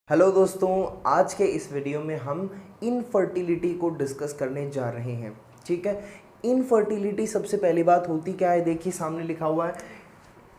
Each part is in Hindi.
हेलो दोस्तों, आज के इस वीडियो में हम इनफर्टिलिटी को डिस्कस करने जा रहे हैं। ठीक है, इनफर्टिलिटी सबसे पहली बात होती क्या है, देखिए सामने लिखा हुआ है,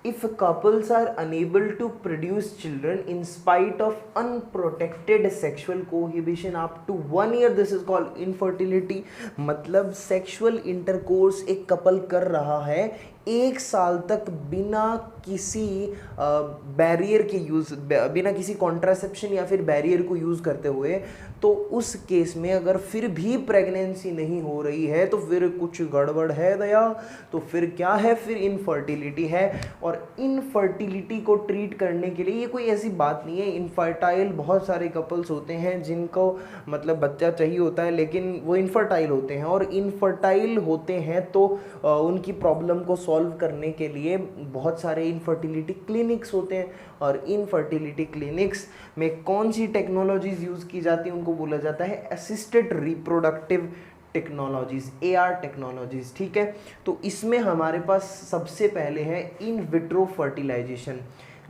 if couples are unable to produce children in spite of unprotected sexual cohabitation up to 1 year, this is called infertility। मतलब सेक्सुअल इंटरकोर्स एक कपल कर रहा है 1 साल तक बिना किसी बैरियर के यूज़, बिना किसी कॉन्ट्रासेप्शन या फिर बैरियर को यूज़ करते हुए, तो उस केस में अगर फिर भी प्रेगनेंसी नहीं हो रही है तो फिर कुछ गड़बड़ है दया। तो फिर क्या है, फिर इनफर्टिलिटी है। और इनफर्टिलिटी को ट्रीट करने के लिए ये कोई ऐसी बात नहीं है, इनफर्टाइल बहुत सारे कपल्स होते हैं जिनको मतलब बच्चा चाहिए होता है लेकिन वो इनफर्टाइल होते हैं, और इनफर्टाइल होते हैं तो उनकी प्रॉब्लम को सॉल्व करने के लिए बहुत सारे इनफर्टिलिटी क्लिनिक्स होते हैं। और इनफर्टिलिटी क्लिनिक्स में कौन सी टेक्नोलॉजीज यूज़ की जाती हैं, उनको बोला जाता है assisted reproductive technologies, AR technologies. ठीक है, तो इसमें हमारे पास सबसे पहले है इन विट्रो फर्टिलाइजेशन।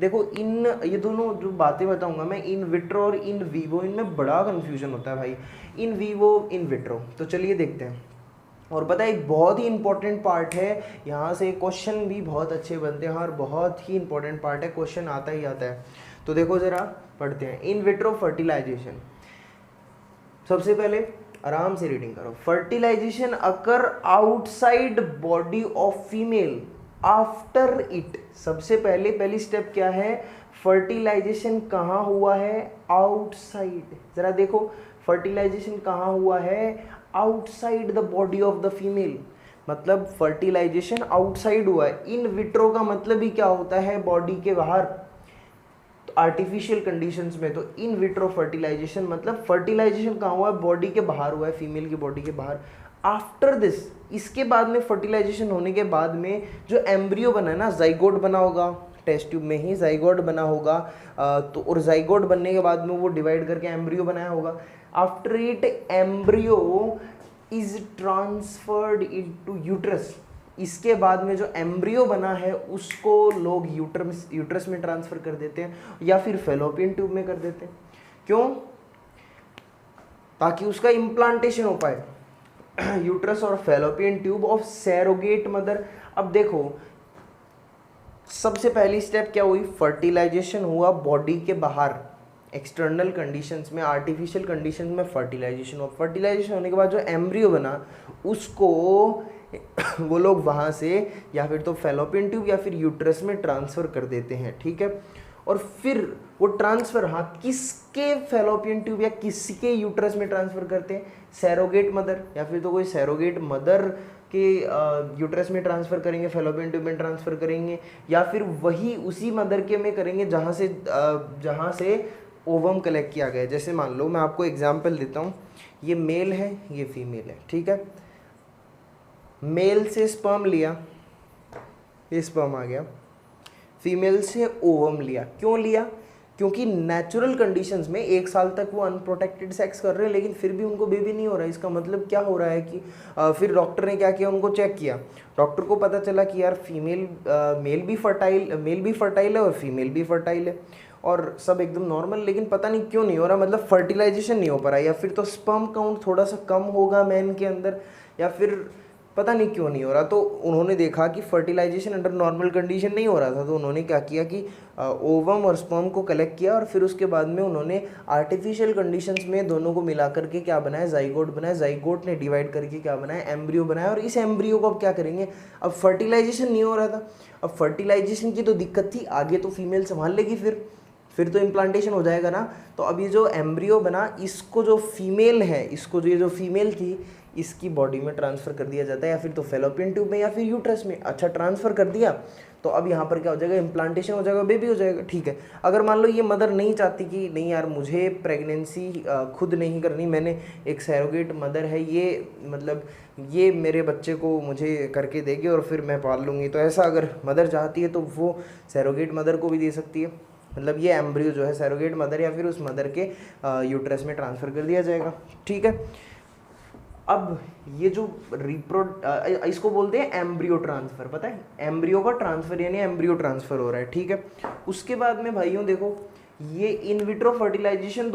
देखो ये दोनों जो बातें बताऊंगा मैं, इन विट्रो और इन वीवो, इनमें बड़ा कंफ्यूजन होता है भाई, इन वीवो इन विट्रो। तो चलिए देखते हैं। और पता है एक बहुत ही इंपॉर्टेंट पार्ट है, यहाँ से क्वेश्चन भी बहुत अच्छे बनते हैं और बहुत ही इंपॉर्टेंट पार्ट है, क्वेश्चन आता ही आता है। तो देखो ज़रा पढ़ते हैं, इन विट्रो फर्टिलाइजेशन। सबसे पहले आराम से रीडिंग करो। Fertilization occur outside body of female after it. सबसे पहले पहली स्टेप क्या है, फर्टिलाइजेशन कहाँ हुआ है, आउटसाइड। जरा देखो फर्टिलाइजेशन कहाँ हुआ है, outside the body of the female. मतलब फर्टिलाइजेशन आउटसाइड हुआ है। इन विट्रो का मतलब ही क्या होता है, बॉडी के बाहर, आर्टिफिशियल कंडीशंस में। तो इन विट्रो फर्टिलाइजेशन मतलब फर्टिलाइजेशन कहाँ हुआ है, बॉडी के बाहर हुआ है, फीमेल की बॉडी के बाहर। आफ्टर दिस, इसके बाद में फर्टिलाइजेशन होने के बाद में जो एम्ब्रियो बना है ना, जाइगोट बना होगा, टेस्ट ट्यूब में ही जाइगोट बना होगा। तो और जाइगोट बनने के बाद में वो डिवाइड करके एम्ब्रियो बनाया होगा। After it embryo is transferred into uterus. इसके बाद में जो एम्ब्रियो बना है उसको लोग यूट्रस में ट्रांसफ़र कर देते हैं या फिर फेलोपियन ट्यूब में कर देते हैं। क्यों? ताकि उसका इम्प्लांटेशन हो पाए। यूट्रस और fallopian tube of surrogate mother. अब देखो सबसे पहली स्टेप क्या हुई, फर्टिलाइजेशन हुआ बॉडी के बाहर, एक्सटर्नल कंडीशंस में, आर्टिफिशियल कंडीशंस में फर्टिलाइजेशन हुआ। फर्टिलाइजेशन होने के बाद जो एम्ब्रियो बना उसको वो लोग वहाँ से या फिर तो फेलोपियन ट्यूब या फिर यूट्रस में ट्रांसफ़र कर देते हैं। ठीक है, और फिर वो ट्रांसफ़र, हाँ, किसके फेलोपियन ट्यूब या किसके यूट्रस में ट्रांसफ़र करते हैं, सैरोगेट मदर, या फिर तो कोई सैरोगेट मदर के यूट्रस में ट्रांसफ़र करेंगे, फेलोपियन ट्यूब में ट्रांसफ़र करेंगे, या फिर वही उसी मदर के में करेंगे जहाँ से ओवम कलेक्ट किया गया है। जैसे मान लो मैं आपको एग्जांपल देता हूँ, ये मेल है, ये फीमेल है। ठीक है, मेल से स्पर्म लिया, ये स्पर्म आ गया, फीमेल से ओवम लिया। क्यों लिया? क्योंकि नेचुरल कंडीशंस में 1 साल तक वो अनप्रोटेक्टेड सेक्स कर रहे हैं लेकिन फिर भी उनको बेबी नहीं हो रहा है। इसका मतलब क्या हो रहा है कि फिर डॉक्टर ने क्या किया, उनको चेक किया, डॉक्टर को पता चला कि यार मेल भी फर्टाइल है और फीमेल भी फर्टाइल है और सब एकदम नॉर्मल, लेकिन पता नहीं क्यों नहीं हो रहा, मतलब फर्टिलाइजेशन नहीं हो पा रहा, या फिर तो स्पर्म काउंट थोड़ा सा कम होगा मैन के अंदर, या फिर पता नहीं क्यों नहीं हो रहा। तो उन्होंने देखा कि फर्टिलाइजेशन अंडर नॉर्मल कंडीशन नहीं हो रहा था, तो उन्होंने क्या किया कि ओवम और स्पर्म को कलेक्ट किया और फिर उसके बाद में उन्होंने आर्टिफिशियल कंडीशंस में दोनों को मिला करके क्या बनाया, जाइगोट बनाया। जाइगोट ने डिवाइड करके क्या बनाया, एम्ब्रियो बनाया। और इस एम्ब्रियो को अब क्या करेंगे, अब फर्टिलाइजेशन नहीं हो रहा था, अब फर्टिलाइजेशन की तो दिक्कत थी, आगे तो फीमेल संभाल लेगी, फिर तो इम्प्लांटेशन हो जाएगा ना। तो अब ये जो एम्ब्रियो बना, इसको जो फीमेल है, इसको जो ये जो फीमेल थी, इसकी बॉडी में ट्रांसफ़र कर दिया जाता है, या फिर तो फेलोपियन ट्यूब में या फिर यूट्रस में। अच्छा, ट्रांसफ़र कर दिया तो अब यहाँ पर क्या हो जाएगा, इम्प्लांटेशन हो जाएगा, बेबी हो जाएगा। ठीक है, अगर मान लो ये मदर नहीं चाहती कि नहीं यार मुझे प्रेगनेंसी खुद नहीं करनी, मैंने एक सैरोगेट मदर है, ये मतलब ये मेरे बच्चे को मुझे करके देगी और फिर मैं पाल लूँगी, तो ऐसा अगर मदर चाहती है तो वो सैरोगेट मदर को भी दे सकती है। मतलब ये एम्ब्रियो जो है सैरोगेट मदर या फिर उस मदर के यूट्रस में ट्रांसफ़र कर दिया जाएगा। ठीक है, अब ये जो इसको बोलते हैं एम्ब्रियो ट्रांसफ़र। पता है, एम्ब्रियो का ट्रांसफ़र यानी एम्ब्रियो ट्रांसफ़र हो रहा है। ठीक है, उसके बाद में भाइयों देखो ये इन विट्रो फर्टिलाइजेशन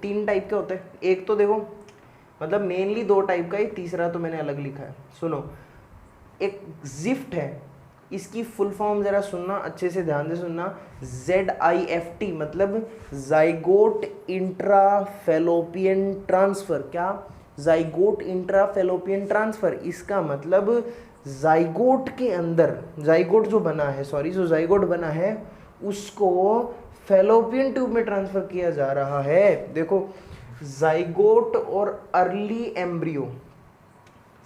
तीन टाइप के होते हैं। एक तो देखो मतलब मेनली दो टाइप का, एक तीसरा तो मैंने अलग लिखा है, सुनो। एक जिफ्ट है, इसकी फुल फॉर्म जरा सुनना, अच्छे से ध्यान से सुनना, ZIFT मतलब जाइगोट इंट्राफेलोपियन ट्रांसफर। क्या? Zygote intrafallopian transfer. इसका मतलब जाइगोट के अंदर, जाइगोट जो बना है, जो जाइगोट बना है उसको फेलोपियन ट्यूब में ट्रांसफर किया जा रहा है। देखो जाइगोट और अर्ली एम्ब्रियो,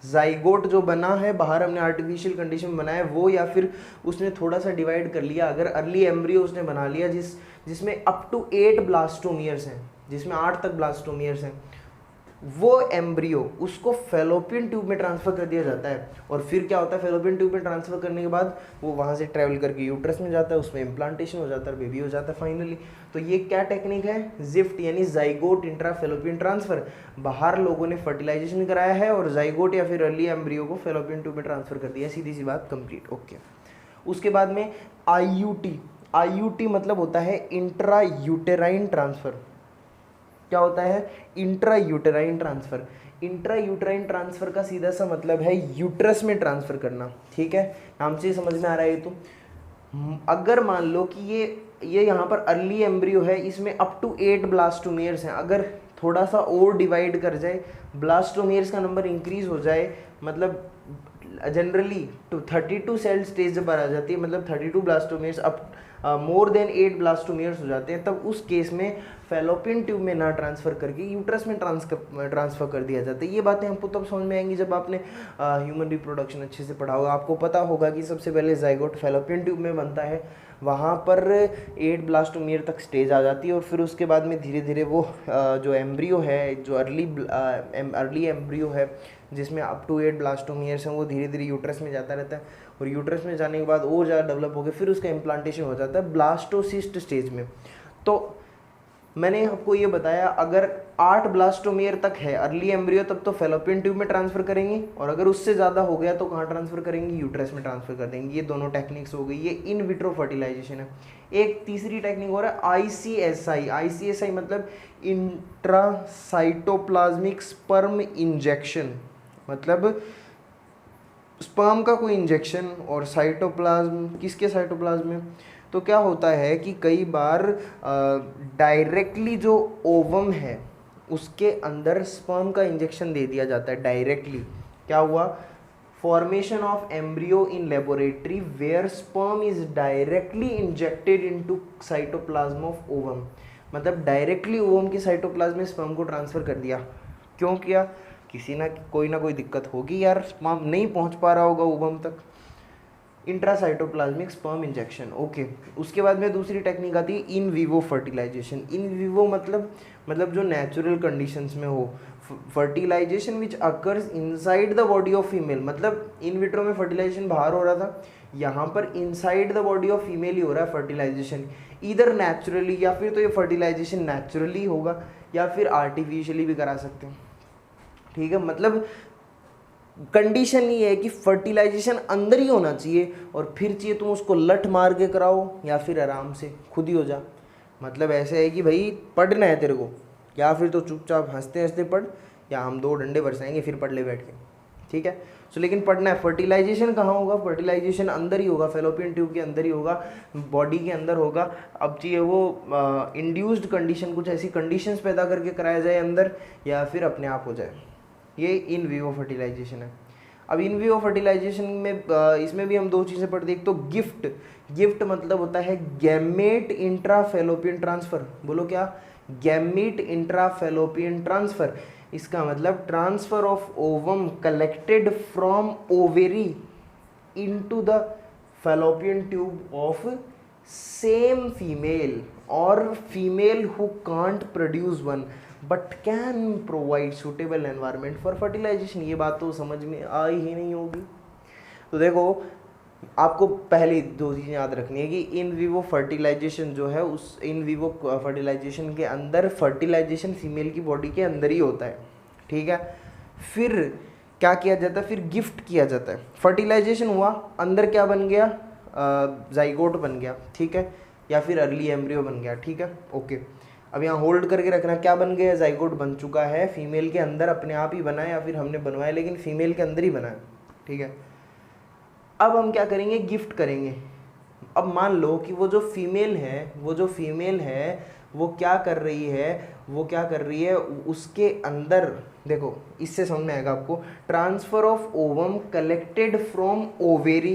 जाइगोट जो बना है बाहर हमने आर्टिफिशियल कंडीशन में बनाया वो, या फिर उसने थोड़ा सा डिवाइड कर लिया, अगर अर्ली एम्ब्रियो उसने बना लिया जिसमें अप टू 8 ब्लास्टोमियर्स हैं, जिसमें 8 तक ब्लास्टोमियर्स हैं, वो एम्ब्रियो उसको फेलोपियन ट्यूब में ट्रांसफर कर दिया जाता है। और फिर क्या होता है, फेलोपियन ट्यूब में ट्रांसफर करने के बाद वो वहाँ से ट्रैवल करके यूट्रस में जाता है, उसमें इम्प्लांटेशन हो जाता है, बेबी हो जाता है फाइनली। तो ये क्या टेक्निक है? जिफ्ट यानी जाइगोट इंट्राफेलोपियन ट्रांसफर। बाहर लोगों ने फर्टिलाइजेशन कराया है और जाइगोट या फिर अर्ली एम्ब्रियो को फेलोपियन ट्यूब में ट्रांसफर कर दिया, सीधी सी बात, कंप्लीट, ओके। उसके बाद में IUT मतलब होता है इंट्रा यूटेराइन ट्रांसफर। क्या होता है? Intra uterine transfer. Intra uterine transfer का सीधा सा मतलब है यूट्रस में ट्रांसफर करना, ठीक है, नाम से समझ में आ रहा है ये तो। अगर मान लो कि ये यहाँ पर अर्ली एम्ब्रियो है, इसमें अप टू 8 ब्लास्टोमियर्स हैं, अगर थोड़ा सा और डिवाइड कर जाए, ब्लास्टोमियर्स का नंबर इंक्रीज हो जाए, मतलब जनरली टू 32 सेल स्टेज जब आ जाती है, मतलब 32 blastomeres up more than 8 blastomeres हो जाते हैं, तब उस केस में फेलोपियन ट्यूब में ना ट्रांसफर करके यूट्रस में ट्रांसफर कर दिया जाता है। ये बातें हमको तब समझ में आएंगी जब आपने ह्यूमन रिप्रोडक्शन अच्छे से पढ़ा होगा। आपको पता होगा कि सबसे पहले जाइगोट फेलोपियन ट्यूब में बनता है, वहाँ पर 8 ब्लास्टोमियर तक स्टेज आ जाती है, और फिर उसके बाद में धीरे धीरे वो जो एम्ब्रियो है, जो अर्ली एम्ब्रियो है जिसमें अप टू 8 ब्लास्टोमियर्स हैं, वो धीरे धीरे यूट्रस में जाता रहता है, और यूट्रस में जाने के बाद और ज़्यादा डेवलप हो गया, फिर उसका इम्प्लांटेशन हो जाता है ब्लास्टोसिस्ट स्टेज में। तो मैंने आपको ये बताया, अगर 8 ब्लास्टोमियर तक है अर्ली एम्ब्रियो तब तो फेलोपियन ट्यूब में ट्रांसफर करेंगे, और अगर उससे ज़्यादा हो गया तो कहाँ ट्रांसफर करेंगे? यूट्रस में ट्रांसफर कर देंगे। ये दोनों टेक्निक्स हो गई, ये इन विट्रो फर्टिलाइजेशन है। एक तीसरी टेक्निक हो रहा है ICSI मतलब इंट्रासाइटोप्लाज्मिक स्पर्म इंजेक्शन। मतलब स्पर्म का कोई इंजेक्शन और साइटोप्लाज्म, किसके साइटोप्लाज्म में? तो क्या होता है कि कई बार डायरेक्टली जो ओवम है उसके अंदर स्पर्म का इंजेक्शन दे दिया जाता है डायरेक्टली। क्या हुआ? Formation of embryo in laboratory where sperm is directly injected into cytoplasm of ovum. मतलब डायरेक्टली ओवम के साइटोप्लाज्म में स्पर्म को ट्रांसफर कर दिया। क्यों किया? किसी ना कोई दिक्कत होगी यार, स्पर्म नहीं पहुंच पा रहा होगा ओवम तक। Intracytoplasmic sperm injection, okay. उसके बाद में दूसरी टेक्निक आती है in vivo fertilization. In vivo मतलब जो नेचुरल कंडीशंस में हो, fertilization which occurs inside the body of female. मतलब इन विट्रो में फर्टिलाइजेशन बाहर हो रहा था, यहाँ पर inside the body of female ही हो रहा है फर्टिलाइजेशन, इधर नेचुरली, या फिर तो ये फर्टिलाइजेशन नेचुरली होगा या फिर आर्टिफिशियली भी करा सकते हैं, ठीक है। मतलब कंडीशन ये है कि फर्टिलाइजेशन अंदर ही होना चाहिए, और फिर चाहिए तुम उसको लठ मार के कराओ या फिर आराम से खुद ही हो जा। मतलब ऐसे है कि भाई पढ़ना है तेरे को, या फिर तो चुपचाप हंसते हंसते पढ़, या हम 2 डंडे बरसाएंगे फिर पढ़ ले बैठ के, ठीक है। सो लेकिन पढ़ना है। फर्टिलाइजेशन कहाँ होगा? फर्टिलाइजेशन अंदर ही होगा, फेलोपियन ट्यूब के अंदर ही होगा, बॉडी के अंदर होगा। अब चाहिए वो इंड्यूस्ड कंडीशन, कुछ ऐसी कंडीशंस पैदा करके कराया जाए अंदर, या फिर अपने आप हो जाए। ये इन विवो फर्टिलाइजेशन है। अब इन विवो फर्टिलाइजेशन में इसमें भी हम 2 चीज़ें पढ़ते हैं। एक तो गिफ्ट मतलब होता है गैमेट इंट्राफेलोपियन ट्रांसफर। बोलो क्या? Gamete intrafallopian transfer. इसका मतलब transfer of ovum collected from ovary into the fallopian tube of same female और female who can't produce one but can provide suitable environment for fertilisation. ये बात तो समझ में आई ही नहीं होगी। तो देखो, आपको पहले 2 चीज़ें याद रखनी है कि इन विवो फर्टिलाइजेशन जो है, उस इन विवो फर्टिलाइजेशन के अंदर फर्टिलाइजेशन फीमेल की बॉडी के अंदर ही होता है, ठीक है। फिर क्या किया जाता है? फिर गिफ्ट किया जाता है। फर्टिलाइजेशन हुआ, अंदर क्या बन गया? जाइगोट बन गया, ठीक है। या फिर अर्ली एम्ब्रियो बन गया, ठीक है, ओके। अब यहाँ होल्ड करके रखना, क्या बन गया, जाइगोट बन चुका है, फीमेल के अंदर अपने आप ही बना है या फिर हमने बनवाया, लेकिन फीमेल के अंदर ही बना है, ठीक है। अब हम क्या करेंगे, गिफ्ट करेंगे। अब मान लो कि वो जो फीमेल है वो क्या कर रही है, उसके अंदर देखो, इससे समझ में आएगा आपको, transfer of ovum collected from ovary.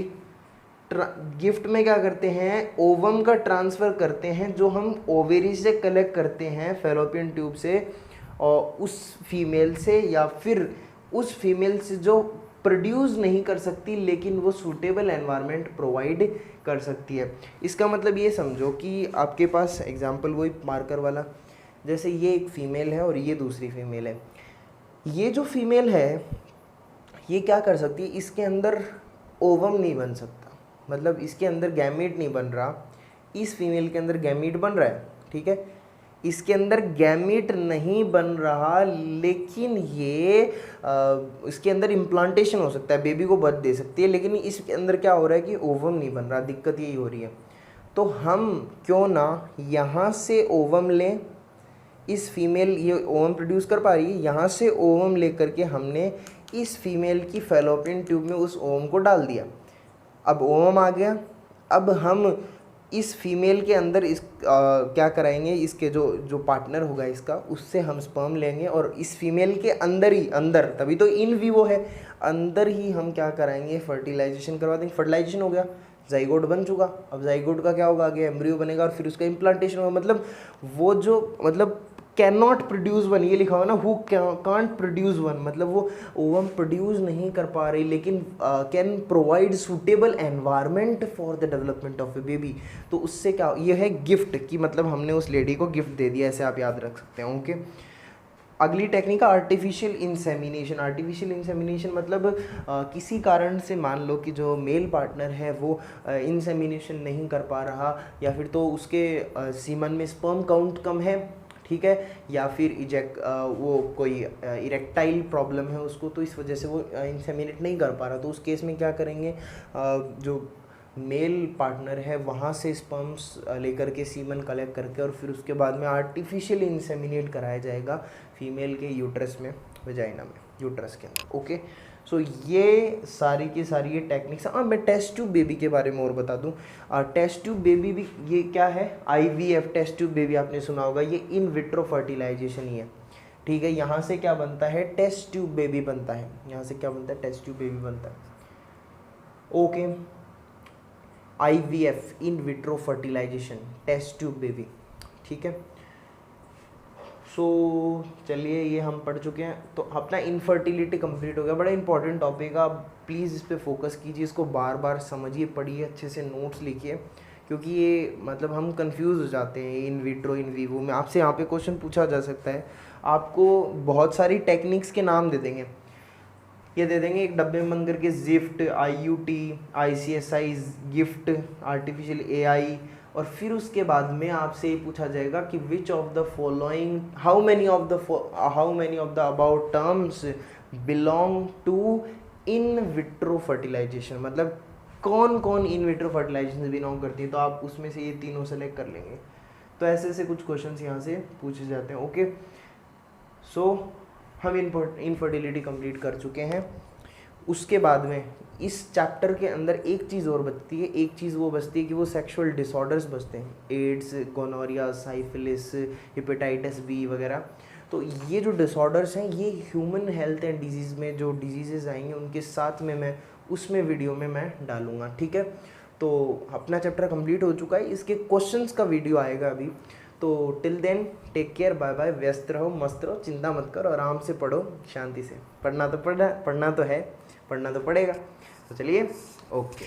Gift में क्या करते हैं, ओवम का ट्रांसफ़र करते हैं जो हम ओवेरी से कलेक्ट करते हैं, फैलोपियन ट्यूब से, और उस फीमेल से, या फिर उस फीमेल से जो प्रोड्यूस नहीं कर सकती लेकिन वो सूटेबल एनवायरनमेंट प्रोवाइड कर सकती है। इसका मतलब ये समझो कि आपके पास एग्जांपल वही मार्कर वाला, जैसे ये एक फ़ीमेल है और ये दूसरी फीमेल है। ये जो फीमेल है ये क्या कर सकती है, इसके अंदर ओवम नहीं बन सकता, मतलब इसके अंदर गैमीट नहीं बन रहा, इस फीमेल के अंदर गैमीट बन रहा है, ठीक है, इसके अंदर गैमीट नहीं बन रहा, लेकिन ये इसके अंदर इम्प्लांटेशन हो सकता है, बेबी को बर्थ दे सकती है, लेकिन इसके अंदर क्या हो रहा है कि ओवम नहीं बन रहा, दिक्कत यही हो रही है। तो हम क्यों ना यहाँ से ओवम लें, इस फीमेल ये ओवम प्रोड्यूस कर पा रही है, यहाँ से ओवम लेकर के हमने इस फीमेल की फैलोपियन ट्यूब में उस ओवम को डाल दिया। अब ओवम आ गया, अब हम इस फीमेल के अंदर क्या कराएंगे, इसके जो पार्टनर होगा इसका, उससे हम स्पर्म लेंगे और इस फीमेल के अंदर ही, अंदर तभी तो इन विवो है, अंदर ही हम क्या कराएंगे, फर्टिलाइजेशन करवा देंगे। फर्टिलाइजेशन हो गया, जाइगोट बन चुका, अब जाइगोट का क्या होगा, आगे एम्ब्रियो बनेगा और फिर उसका इम्प्लांटेशन होगा। मतलब वो जो, मतलब कैन नॉट प्रोड्यूस वन, ये लिखा हुआ ना, हु कांट प्रोड्यूस वन, मतलब वो ओवम प्रोड्यूस नहीं कर पा रही लेकिन can provide suitable environment for the development of A baby. तो उससे क्या, ये है गिफ्ट, कि मतलब हमने उस लेडी को गिफ्ट दे दिया, ऐसे आप याद रख सकते हैं, ओके। अगली टेक्निक है आर्टिफिशियल इंसेमिनेशन। आर्टिफिशियल इंसेमिनेशन मतलब किसी कारण से मान लो कि जो मेल पार्टनर है वो इंसेमिनेशन नहीं कर पा रहा, या फिर तो उसके सीमन में स्पर्म काउंट कम है, ठीक है, या फिर वो कोई इरेक्टाइल प्रॉब्लम है उसको, तो इस वजह से वो इंसेमिनेट नहीं कर पा रहा। तो उस केस में क्या करेंगे, जो मेल पार्टनर है वहाँ से स्पर्म्स लेकर के सीमन कलेक्ट करके और फिर उसके बाद में आर्टिफिशियल इंसेमिनेट कराया जाएगा फीमेल के यूट्रस में, वजाइना में, यूट्रस के अंदर, ओके। सो ये सारी की सारी ये टेक्निक्स। हाँ, मैं टेस्ट ट्यूब बेबी के बारे में और बता दूँ। टेस्ट ट्यूब बेबी भी ये क्या है, IVF टेस्ट ट्यूब बेबी आपने सुना होगा, ये इन विट्रो फर्टिलाइजेशन ही है, ठीक है। यहाँ से क्या बनता है, टेस्ट ट्यूब बेबी बनता है, यहाँ से क्या बनता है, टेस्ट ट्यूब बेबी बनता है, okay. IVF in vitro fertilization, test tube baby, ठीक है। सो चलिए, ये हम पढ़ चुके हैं, तो अपना इनफर्टिलिटी कंप्लीट हो गया। बड़ा इंपॉर्टेंट टॉपिक है, आप प्लीज़ इस पे फोकस कीजिए, इसको बार बार समझिए, पढ़िए, अच्छे से नोट्स लिखिए, क्योंकि ये मतलब हम कंफ्यूज हो जाते हैं इन विट्रो इन वीवो में। आपसे यहाँ पे क्वेश्चन पूछा जा सकता है, आपको बहुत सारी टेक्निक्स के नाम दे देंगे, ये दे देंगे एक डब्बे में बंद करके, gift, IUT, ICSI, gift, artificial AI, और फिर उसके बाद में आपसे ये पूछा जाएगा कि which of the following, how many of the about terms belong to in vitro fertilization, मतलब कौन कौन इन विट्रो फर्टिलाइजेशन से बिलोंग करती है, तो आप उसमें से ये तीनों सेलेक्ट कर लेंगे। तो ऐसे ऐसे कुछ क्वेश्चंस यहाँ से पूछे जाते हैं, ओके। सो हम इनफर्टिलिटी कंप्लीट कर चुके हैं। उसके बाद में इस चैप्टर के अंदर एक चीज़ और बचती है, एक चीज़ वो बचती है कि वो सेक्सुअल डिसऑर्डर्स बचते हैं, ads, gonorrhoea, syphilis, hepatitis B वगैरह। तो ये जो डिसऑर्डर्स हैं, ये ह्यूमन हेल्थ एंड डिजीज़ में जो डिजीज़ेज आएंगे उनके साथ में मैं उसमें वीडियो में मैं डालूँगा, ठीक है। तो अपना चैप्टर कंप्लीट हो चुका है, इसके क्वेश्चंस का वीडियो आएगा अभी। तो till then take care, bye bye, व्यस्त रहो, मस्त रहो, चिंता मत करो, आराम से पढ़ो, शांति से। पढ़ना तो है, पढ़ना तो पड़ेगा। तो चलिए, ओके।